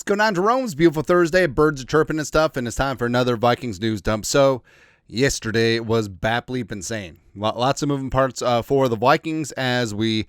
going on, Jerome's beautiful Thursday? Birds are chirping and stuff, and it's time for another Vikings news dump. So, yesterday was bat bleep insane. Lots of moving parts for the Vikings as we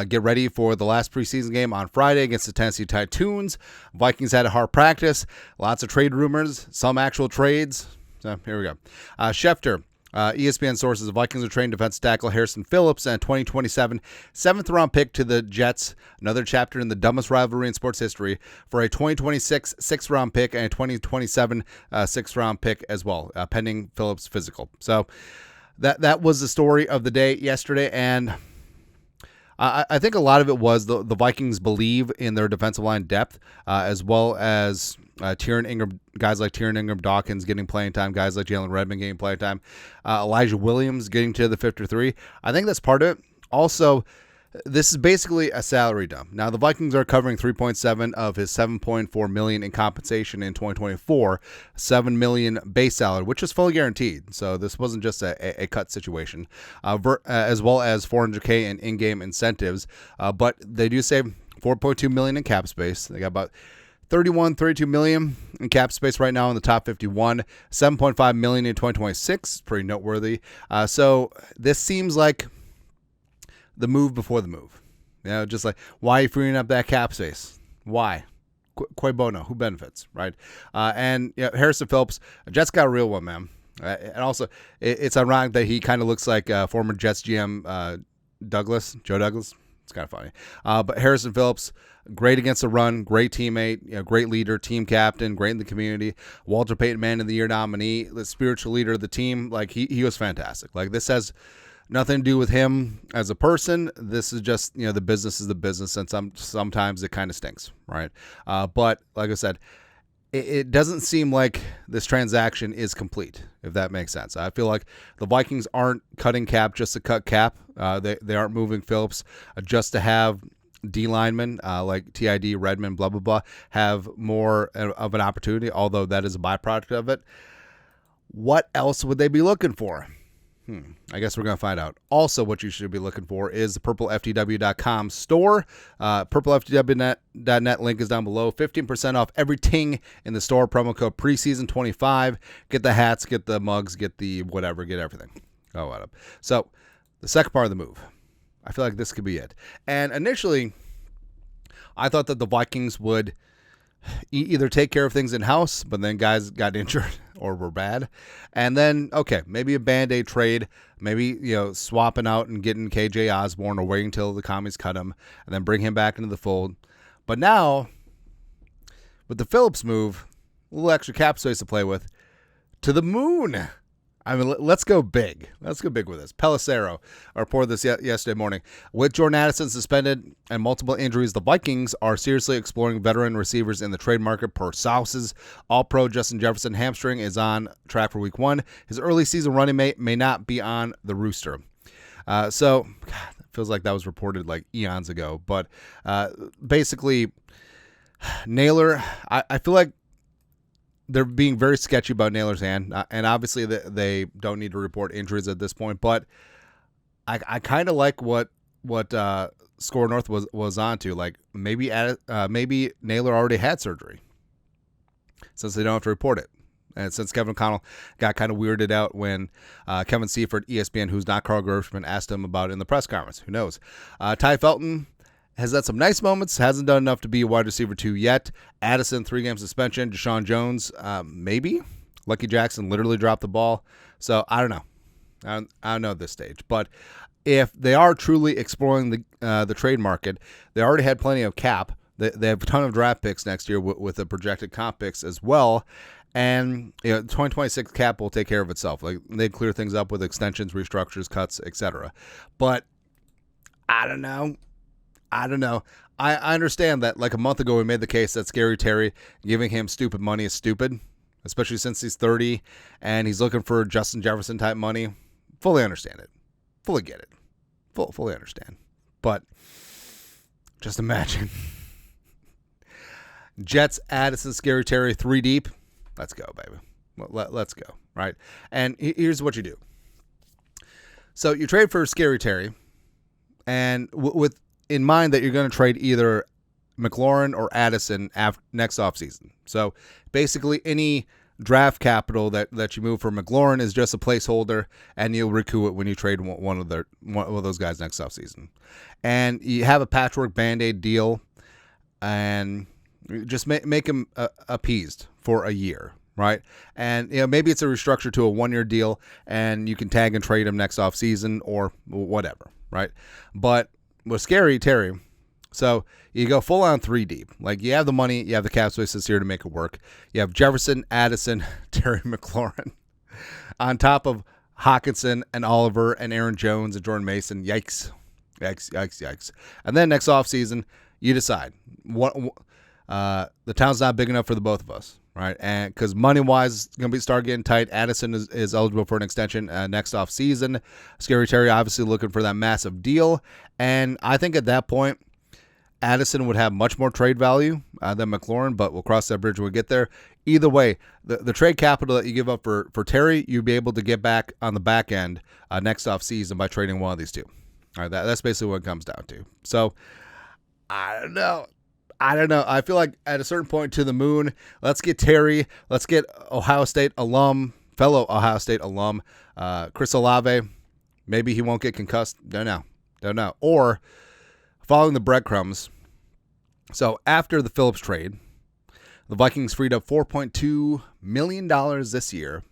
get ready for the last preseason game on Friday against the Tennessee Titans. Vikings had a hard practice, lots of trade rumors, some actual trades. So, here we go. Schefter. ESPN sources, the Vikings are trading defensive tackle Harrison Phillips and 2027 7th-round pick to the Jets, another chapter in the dumbest rivalry in sports history, for a 2026 6th-round pick and a 2027 6th-round pick as well, pending Phillips' physical. So that was the story of the day yesterday, and I think a lot of it was the Vikings believe in their defensive line depth, as well as Tyron Ingram, guys like Tyron Ingram, Dawkins getting playing time, guys like Jalen Redmond getting playing time, Elijah Williams getting to the 53. I think that's part of it. Also, this is basically a salary dump. Now, the Vikings are covering 3.7 of his $7.4 million in compensation in 2024, $7 million base salary, which is fully guaranteed. So this wasn't just a cut situation, as well as $400K in in-game incentives. But they do save $4.2 million in cap space. They got about 32 million in cap space right now in the top 51, 7.5 million in 2026, pretty noteworthy. So this seems like the move before the move. You know, just like, why are you freeing up that cap space? Why? Quay bono, who benefits, right? And Harrison Phillips, Jets got a real one, man. And also, it's ironic that he kind of looks like former Jets GM Joe Douglas. It's kind of funny. But Harrison Phillips, great against the run, great teammate, great leader, team captain, great in the community. Walter Payton Man of the Year nominee, the spiritual leader of the team. Like, he was fantastic. Like, this has nothing to do with him as a person. This is just, the business is the business, and sometimes it kind of stinks, right? But like I said, it doesn't seem like this transaction is complete, if that makes sense. I feel like the Vikings aren't cutting cap just to cut cap. They aren't moving Phillips just to have D linemen like TID, Redmond, blah, blah, blah, have more of an opportunity, although that is a byproduct of it. What else would they be looking for? I guess we're going to find out. Also, what you should be looking for is the purpleftw.com store. Purpleftw.net link is down below. 15% off everything in the store. Promo code preseason25. Get the hats, get the mugs, get the whatever, get everything. Oh, what up? So, the second part of the move. I feel like this could be it. And initially, I thought that the Vikings would either take care of things in-house, but then guys got injured or were bad. And then, okay, maybe a Band-Aid trade, maybe, swapping out and getting KJ Osborne or waiting until the commies cut him and then bring him back into the fold. But now, with the Phillips move, a little extra cap space to play with, to the moon. I mean, let's go big. Let's go big with this. Pelissero reported this yesterday morning. With Jordan Addison suspended and multiple injuries, the Vikings are seriously exploring veteran receivers in the trade market per sources. All-Pro Justin Jefferson hamstring is on track for Week 1. His early season running mate may not be on the rooster. So, God, it feels like that was reported like eons ago. But basically, Naylor, I feel like they're being very sketchy about Naylor's hand, and obviously they don't need to report injuries at this point. But I kind of like what Score North was onto. Like maybe Naylor already had surgery, since they don't have to report it, and since Kevin O'Connell got kind of weirded out when Kevin Seifert, ESPN, who's not Carl Gershman, asked him about it in the press conference. Who knows? Ty Felton has had some nice moments, hasn't done enough to be a wide receiver 2 yet. Addison, 3-game suspension. Deshaun Jones, maybe. Lucky Jackson literally dropped the ball. So, I don't know. I don't know at this stage. But if they are truly exploring the trade market, they already had plenty of cap. They have a ton of draft picks next year with the projected comp picks as well. And 2026 cap will take care of itself. Like they clear things up with extensions, restructures, cuts, etc. But I don't know. I understand that like a month ago we made the case that Scary Terry giving him stupid money is stupid, especially since he's 30 and he's looking for Justin Jefferson type money. Fully understand it. Fully get it. Fully understand. But just imagine. Jets, Addison, Scary Terry, 3 deep. Let's go, baby. Let's go, right? And here's what you do. So you trade for Scary Terry, and with in mind that you're going to trade either McLaurin or Addison next offseason. So basically any draft capital that you move for McLaurin is just a placeholder, and you'll recoup it when you trade one of those guys next offseason. And you have a patchwork Band-Aid deal, and just make him appeased for a year, right? And maybe it's a restructure to a 1-year deal, and you can tag and trade him next offseason or whatever, right? But with Scary Terry, so you go full on 3 deep. Like, you have the money, you have the cap space this year to make it work. You have Jefferson, Addison, Terry McLaurin on top of Hawkinson and Oliver and Aaron Jones and Jordan Mason. Yikes. And then next offseason, you decide what the town's not big enough for the both of us, right? And because money-wise, it's going to start getting tight. Addison is eligible for an extension next offseason. Scary Terry obviously looking for that massive deal. And I think at that point, Addison would have much more trade value than McLaurin, but we'll cross that bridge when we get there. Either way, the trade capital that you give up for Terry, you'll be able to get back on the back end next offseason by trading one of these two. All right, that's basically what it comes down to. So, I don't know. I feel like at a certain point to the moon, let's get Terry. Let's get fellow Ohio State alum, Chris Olave. Maybe he won't get concussed. Don't know. Or following the breadcrumbs. So after the Phillips trade, the Vikings freed up $4.2 million this year.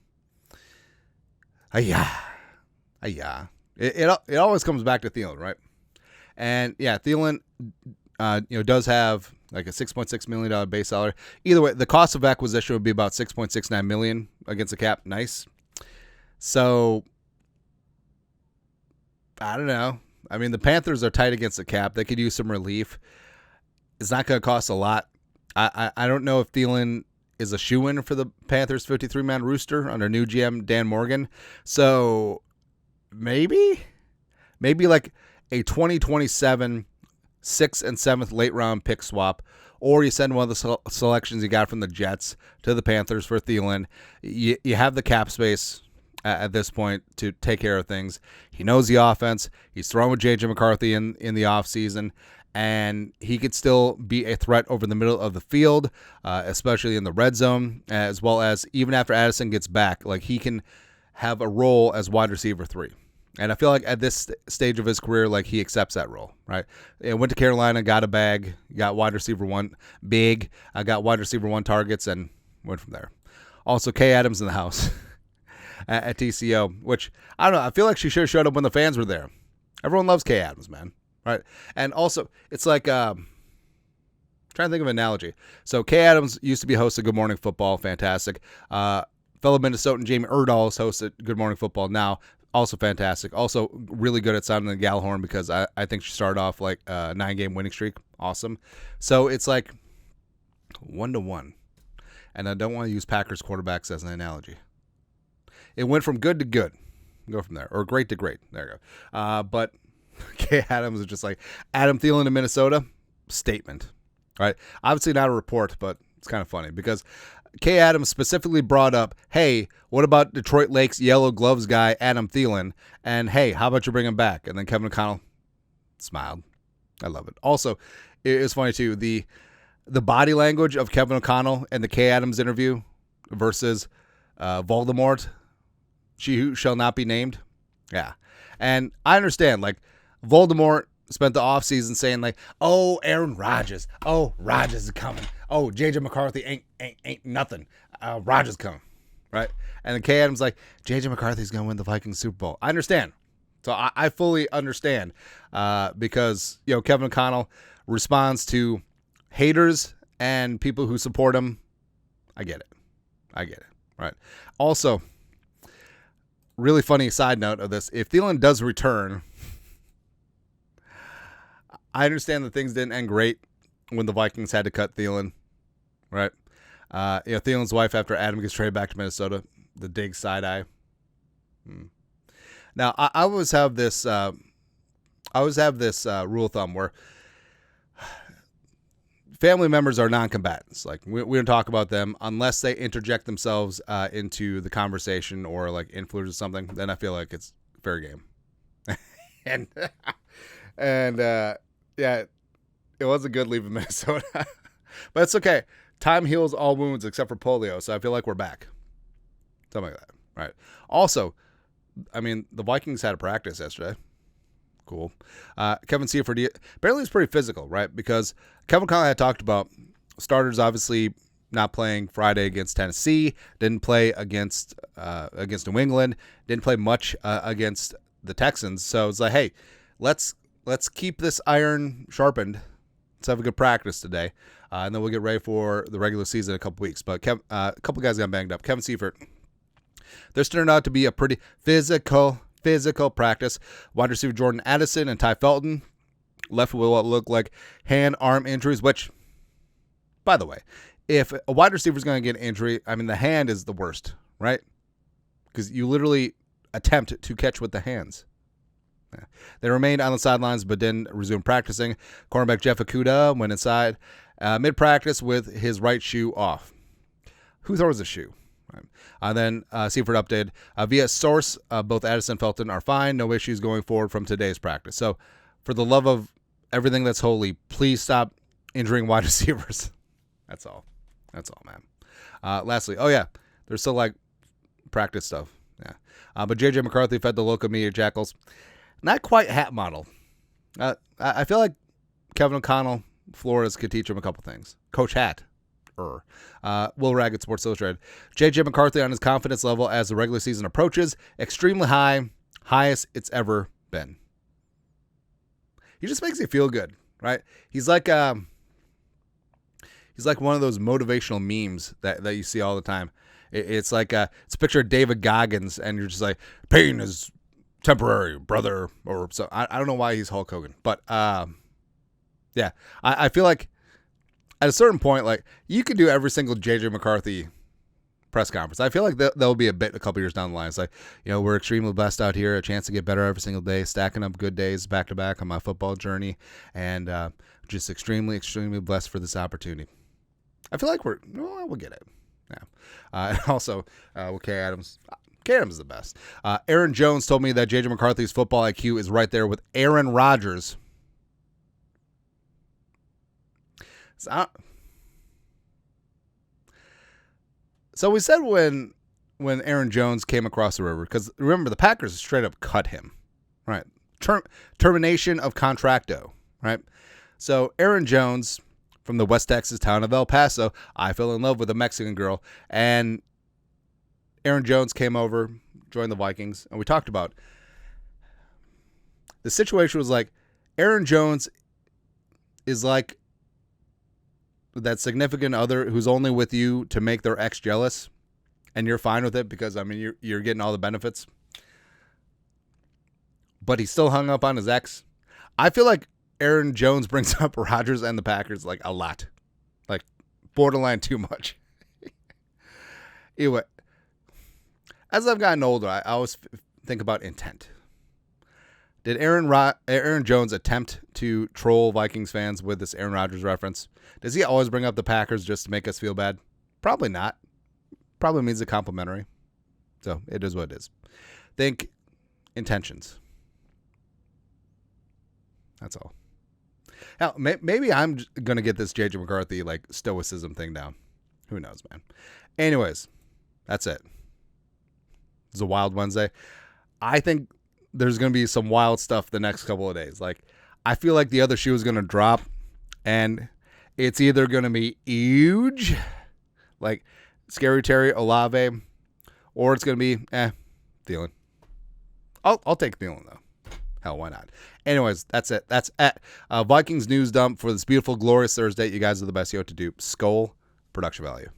It always comes back to Thielen, right? And yeah, Thielen, does have like a $6.6 million base salary. Either way, the cost of acquisition would be about $6.69 million against the cap. Nice. So I don't know. I mean, the Panthers are tight against the cap. They could use some relief. It's not going to cost a lot. I don't know if Thielen is a shoo-in for the Panthers 53-man rooster under new GM Dan Morgan. So maybe like a 2027 6th and 7th late round pick swap, or you send one of the selections you got from the Jets to the Panthers for Thielen. You have the cap space at this point to take care of things. He knows the offense. He's thrown with J.J. McCarthy in the offseason, and he could still be a threat over the middle of the field, especially in the red zone, as well as even after Addison gets back, like he can have a role as wide receiver 3. And I feel like at this stage of his career, like he accepts that role, right? Went to Carolina, got a bag, got wide receiver 1, big. I got wide receiver 1 targets and went from there. Also, Kay Adams in the house at TCO, which I don't know. I feel like she should have showed up when the fans were there. Everyone loves Kay Adams, man, right? And also, it's like trying to think of an analogy. So Kay Adams used to be host of Good Morning Football, fantastic. Fellow Minnesotan Jamie Erdahl is host at Good Morning Football now. Also fantastic. Also really good at sounding the Gallahorn because I think she started off like a 9-game winning streak. Awesome. So it's like 1-1. And I don't want to use Packers quarterbacks as an analogy. It went from good to good. Go from there. Or great to great. There you go. But Kay Adams is just like Adam Thielen in Minnesota. Statement. Right? Obviously not a report, but it's kind of funny because Kay Adams specifically brought up, hey, what about Detroit Lakes Yellow Gloves guy Adam Thielen? And hey, how about you bring him back? And then Kevin O'Connell smiled. I love it. Also, it's funny too, the body language of Kevin O'Connell and the Kay Adams interview versus Voldemort, she who shall not be named. Yeah. And I understand, like, Voldemort spent the offseason saying, like, oh, Aaron Rodgers. Oh, Rodgers is coming. Oh, J.J. McCarthy ain't nothing. Rodgers coming. Right? And then Kay Adams like, J.J. McCarthy's going to win the Vikings Super Bowl. I understand. So I fully understand because, Kevin O'Connell responds to haters and people who support him. I get it. Right? Also, really funny side note of this. If Thielen does return, I understand that things didn't end great when the Vikings had to cut Thielen, right? Thielen's wife, after Adam gets traded back to Minnesota, the dig side eye. Now, I always have this rule of thumb where family members are non-combatants. Like we don't talk about them unless they interject themselves into the conversation or like influence something. Then I feel like it's fair game. and yeah, It wasn't good leaving Minnesota. But it's okay. Time heals all wounds except for polio, so I feel like we're back. Something like that. Right. Also, I mean, the Vikings had a practice yesterday. Cool. Kevin Seifert, apparently he's pretty physical, right? Because Kevin Conley had talked about starters obviously not playing Friday against Tennessee, didn't play against New England, didn't play much against the Texans. So it's like, hey, let's keep this iron sharpened. Let's have a good practice today, and then we'll get ready for the regular season in a couple weeks. But a couple guys got banged up. Kevin Seifert, this turned out to be a pretty physical practice. Wide receiver Jordan Addison and Ty Felton left with what looked like hand-arm injuries, which, by the way, if a wide receiver is going to get an injury, I mean, the hand is the worst, right? Because you literally attempt to catch with the hands. They remained on the sidelines but didn't resume practicing. Cornerback Jeff Okudah went inside mid-practice with his right shoe off. Who throws a shoe? Then Seifert updated, via source, both Addison and Felton are fine. No issues going forward from today's practice. So for the love of everything that's holy, please stop injuring wide receivers. That's all, man. Lastly, there's still like practice stuff. Yeah. But J.J. McCarthy fed the local media jackals. Not quite hat model. I feel like Kevin O'Connell, Flores, could teach him a couple things. Coach Hat. Will Raggett, Sports Illustrated. J.J. McCarthy on his confidence level as the regular season approaches, extremely high, highest it's ever been. He just makes you feel good, right? He's like one of those motivational memes that you see all the time. It's like it's a picture of David Goggins, and you're just like, pain is temporary, brother. Or so I don't know why he's Hulk Hogan, but yeah, I feel like at a certain point, like, you could do every single J.J. McCarthy press conference. I feel like there'll be a couple years down the line. It's like, we're extremely blessed out here, a chance to get better every single day, stacking up good days back to back on my football journey, and just extremely, extremely blessed for this opportunity. I feel like we'll get it. Yeah. And also, with Kay Adams. Kay Adams is the best. Aaron Jones told me that J.J. McCarthy's football IQ is right there with Aaron Rodgers. So we said when Aaron Jones came across the river, because remember, the Packers straight up cut him, right? Termination of contracto, right? So Aaron Jones from the West Texas town of El Paso, I fell in love with a Mexican girl, and Aaron Jones came over, joined the Vikings, and we talked about the situation was like Aaron Jones is like that significant other who's only with you to make their ex jealous, and you're fine with it because, I mean, you're getting all the benefits, but he's still hung up on his ex. I feel like Aaron Jones brings up Rodgers and the Packers like a lot, like borderline too much. Anyway, as I've gotten older, I always think about intent. Did Aaron Jones attempt to troll Vikings fans with this Aaron Rodgers reference? Does he always bring up the Packers just to make us feel bad? Probably not. Probably means it's complimentary. So it is what it is. Think intentions. That's all. Hell, maybe I'm going to get this J.J. McCarthy like stoicism thing down. Who knows, man. Anyways, that's it. It's a wild Wednesday. I think there's going to be some wild stuff the next couple of days. Like, I feel like the other shoe is going to drop, and it's either going to be huge, like Scary Terry, Olave, or it's going to be, Thielen. I'll take Thielen, though. Hell, why not? Anyways, that's it. That's at Vikings News Dump for this beautiful, glorious Thursday. You guys are the best. You know what to do. Skull, production value.